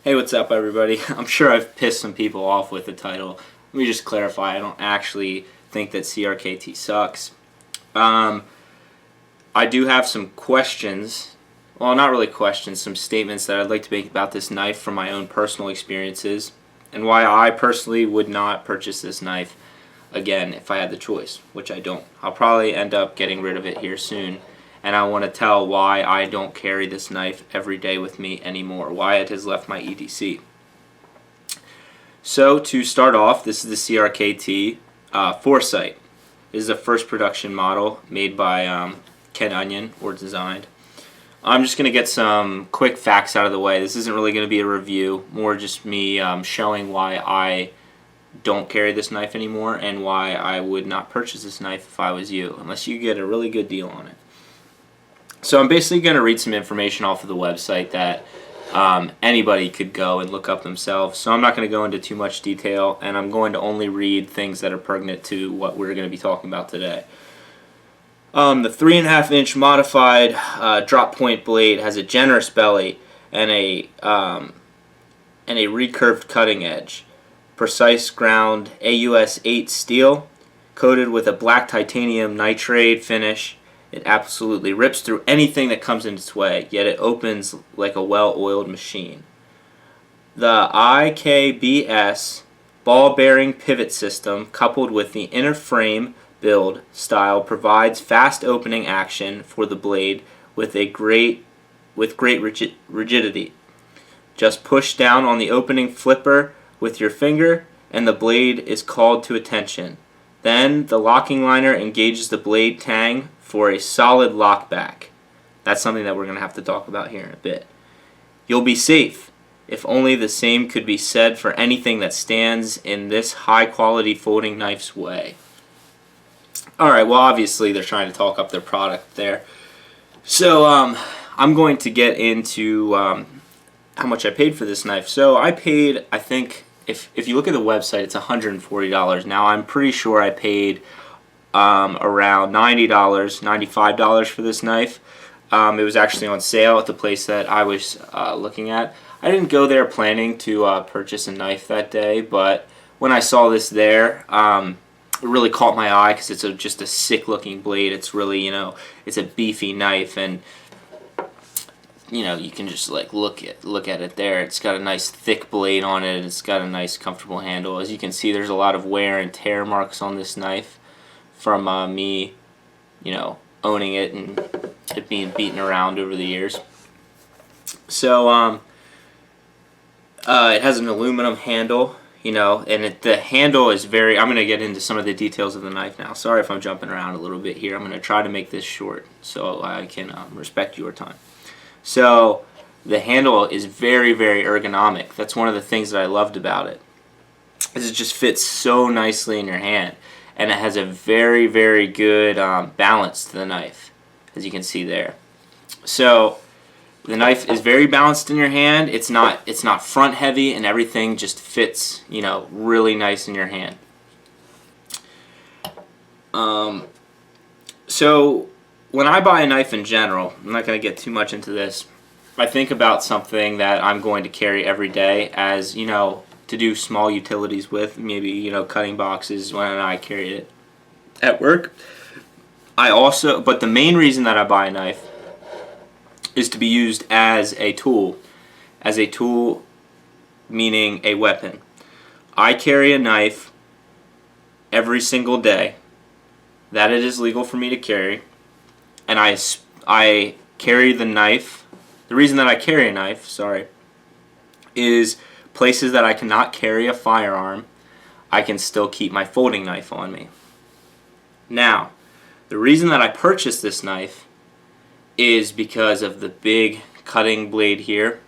Hey, what's up, everybody? I'm sure I've pissed some people off with the title. Let me just clarify, I don't actually think that CRKT sucks. I do have some questions, well, not really questions, some statements that I'd like to make about this knife from my own personal experiences and why I personally would not purchase this knife again if I had the choice, which I don't. I'll probably end up getting rid of it here soon. And I want to tell why I don't carry this knife every day with me anymore, why it has left my EDC. So to start off, this is the CRKT Foresite. This is the first production model made by Ken Onion, or designed. I'm just going to get some quick facts out of the way. This isn't really going to be a review, more just me showing why I don't carry this knife anymore and why I would not purchase this knife if I was you, unless you get a really good deal on it. So I'm basically going to read some information off of the website that anybody could go and look up themselves. So I'm not going to go into too much detail, and I'm going to only read things that are pertinent to what we're going to be talking about today. The 3.5-inch modified drop point blade has a generous belly and a recurved cutting edge. Precise ground AUS 8 steel, coated with a black titanium nitride finish. It absolutely rips through anything that comes in its way, yet it opens like a well-oiled machine. The IKBS ball bearing pivot system, coupled with the inner frame build style, provides fast opening action for the blade with great rigidity. Just push down on the opening flipper with your finger and the blade is called to attention. Then the locking liner engages the blade tang for a solid lock back. That's something that we're going to have to talk about here in a bit. You'll be safe, if only the same could be said for anything that stands in this high quality folding knife's way. Alright, well obviously they're trying to talk up their product there. So I'm going to get into how much I paid for this knife. So I paid, I think, if you look at the website, it's $140. Now I'm pretty sure I paid around $90, $95 for this knife. It was actually on sale at the place that I was looking at. I didn't go there planning to purchase a knife that day, but when I saw this there, it really caught my eye because it's just a sick looking blade. It's really, it's a beefy knife, and you can just like look at it there. It's got a nice thick blade on it. It's got a nice comfortable handle. As you can see, there's a lot of wear and tear marks on this knife from me, owning it and it being beaten around over the years. So it has an aluminum handle, and the handle is very, I'm going to get into some of the details of the knife now. Sorry if I'm jumping around a little bit here. I'm going to try to make this short so I can respect your time. So the handle is very, very ergonomic. That's one of the things that I loved about it. It just fits so nicely in your hand. And it has a very, very good balance to the knife, as you can see there. So the knife is very balanced in your hand. It's not front heavy, and everything just fits, really nice in your hand. So when I buy a knife in general, I'm not going to get too much into this. I think about something that I'm going to carry every day as, to do small utilities with, maybe, cutting boxes when I carry it at work. But the main reason that I buy a knife is to be used as a tool. As a tool, meaning a weapon. I carry a knife every single day that it is legal for me to carry, and I carry the knife. The reason that I carry a knife, is places that I cannot carry a firearm, I can still keep my folding knife on me. Now, the reason that I purchased this knife is because of the big cutting blade here,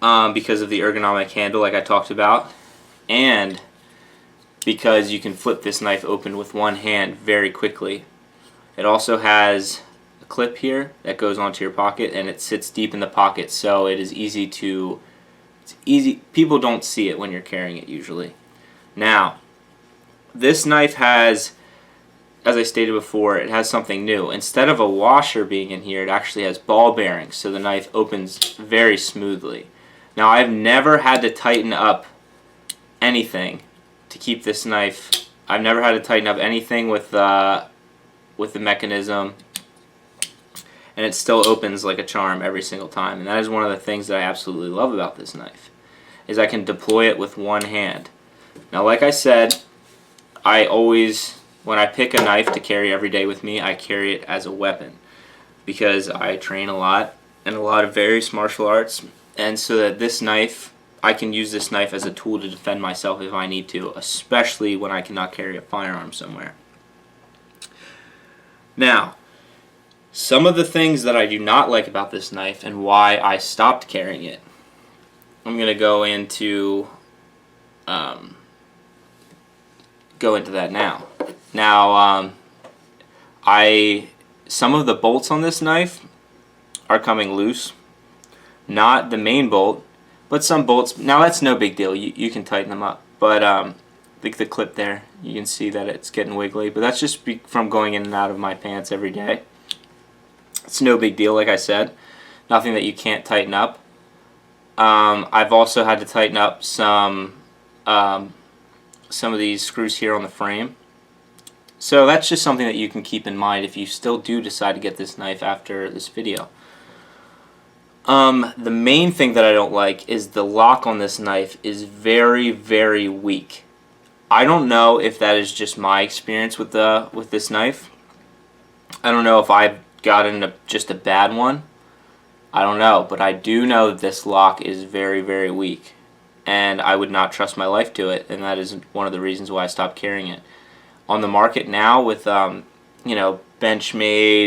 because of the ergonomic handle like I talked about, and because you can flip this knife open with one hand very quickly. It also has a clip here that goes onto your pocket, and it sits deep in the pocket, so it is easy. People don't see it when you're carrying it usually. Now, this knife has, as I stated before, it has something new. Instead of a washer being in here, it actually has ball bearings, so the knife opens very smoothly. Now, I've never had to tighten up anything to keep this knife. I've never had to tighten up anything with the mechanism, and it still opens like a charm every single time. And that is one of the things that I absolutely love about this knife, is I can deploy it with one hand. Now, like I said, I always, when I pick a knife to carry every day with me, I carry it as a weapon, because I train a lot in a lot of various martial arts, and so that this knife, I can use this knife as a tool to defend myself if I need to, especially when I cannot carry a firearm somewhere. Now, some of the things that I do not like about this knife and why I stopped carrying it, I'm going to go into that now. Now, some of the bolts on this knife are coming loose. Not the main bolt, but some bolts. Now, that's no big deal. You can tighten them up. But like the clip there, you can see that it's getting wiggly. But that's just from going in and out of my pants every day. It's no big deal, like I said. Nothing that you can't tighten up. I've also had to tighten up some of these screws here on the frame. So that's just something that you can keep in mind if you still do decide to get this knife after this video. The main thing that I don't like is the lock on this knife is very, very weak. I don't know if that is just my experience with this knife. I don't know if I've gotten just a bad one. I don't know, but I do know that this lock is very, very weak, and I would not trust my life to it, and that is one of the reasons why I stopped carrying it. On the market now with Benchmade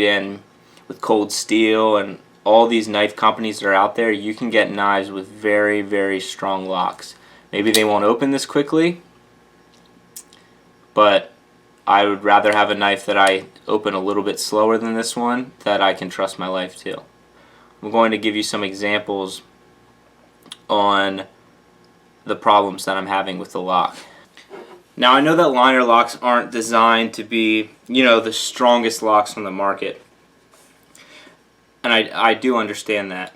and with Cold Steel and all these knife companies that are out there, you can get knives with very, very strong locks. Maybe they won't open this quickly, but I would rather have a knife that I open a little bit slower than this one that I can trust my life to. I'm going to give you some examples on the problems that I'm having with the lock. Now, I know that liner locks aren't designed to be, the strongest locks on the market. And I do understand that.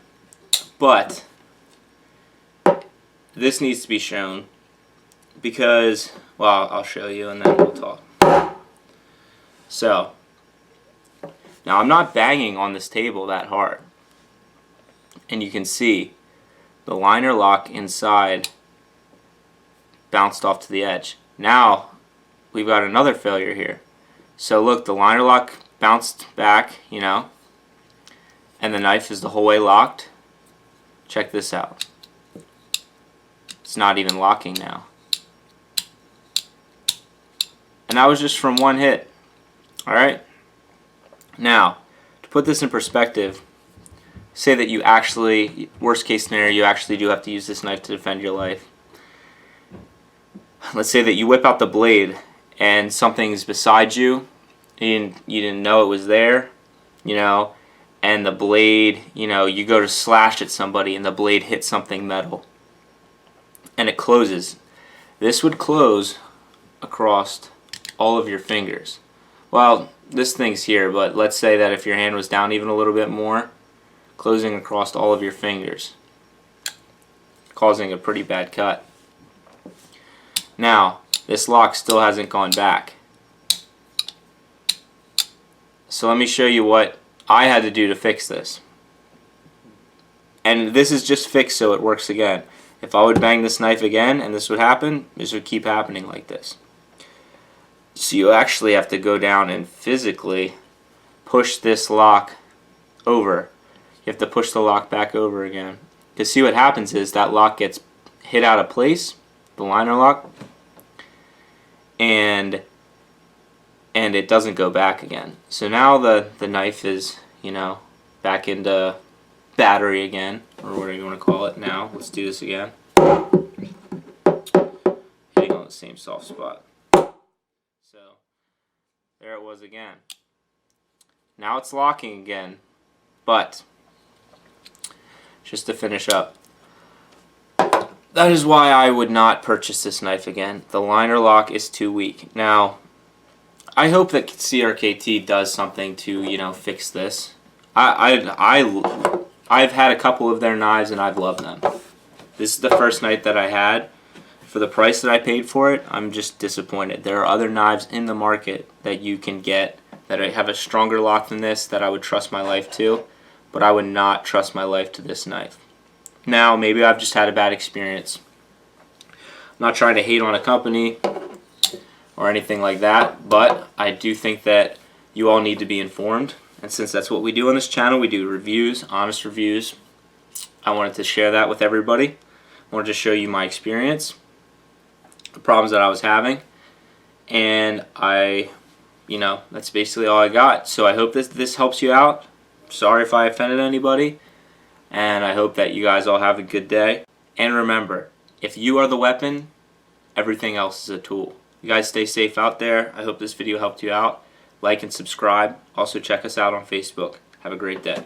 But this needs to be shown because, well, I'll show you and then we'll talk. So, now I'm not banging on this table that hard. And you can see the liner lock inside bounced off to the edge. Now, we've got another failure here. So look, the liner lock bounced back, and the knife is the whole way locked. Check this out. It's not even locking now. And that was just from one hit. Alright? Now, to put this in perspective, say that you actually, worst case scenario, you actually do have to use this knife to defend your life. Let's say that you whip out the blade and something's beside you, you didn't know it was there, and the blade, you go to slash at somebody and the blade hits something metal and it closes. This would close across all of your fingers. Well, this thing's here, but let's say that if your hand was down even a little bit more, closing across all of your fingers, causing a pretty bad cut. Now, this lock still hasn't gone back. So let me show you what I had to do to fix this. And this is just fixed so it works again. If I would bang this knife again and this would happen, this would keep happening like this. So you actually have to go down and physically push this lock over. You have to push the lock back over again. Because see what happens is that lock gets hit out of place, the liner lock, and it doesn't go back again. So now the knife is, back into battery again, or whatever you want to call it now. Let's do this again. Hitting on the same soft spot. So there it was again. Now it's locking again, but just to finish up, that is why I would not purchase this knife again. The liner lock is too weak. Now, I hope that CRKT does something to, fix this. I've had a couple of their knives and I've loved them. This is the first knife that I had. For the price that I paid for it, I'm just disappointed. There are other knives in the market that you can get that have a stronger lock than this that I would trust my life to, but I would not trust my life to this knife. Now, maybe I've just had a bad experience. I'm not trying to hate on a company or anything like that, but I do think that you all need to be informed. And since that's what we do on this channel, we do reviews, honest reviews. I wanted to share that with everybody. I wanted to show you my experience, the problems that I was having, and that's basically all I got. So I hope this helps you out. Sorry if I offended anybody, and I hope that you guys all have a good day. And remember, if you are the weapon, everything else is a tool. You guys stay safe out there. I hope this video helped you out. Like and subscribe. Also check us out on Facebook. Have a great day.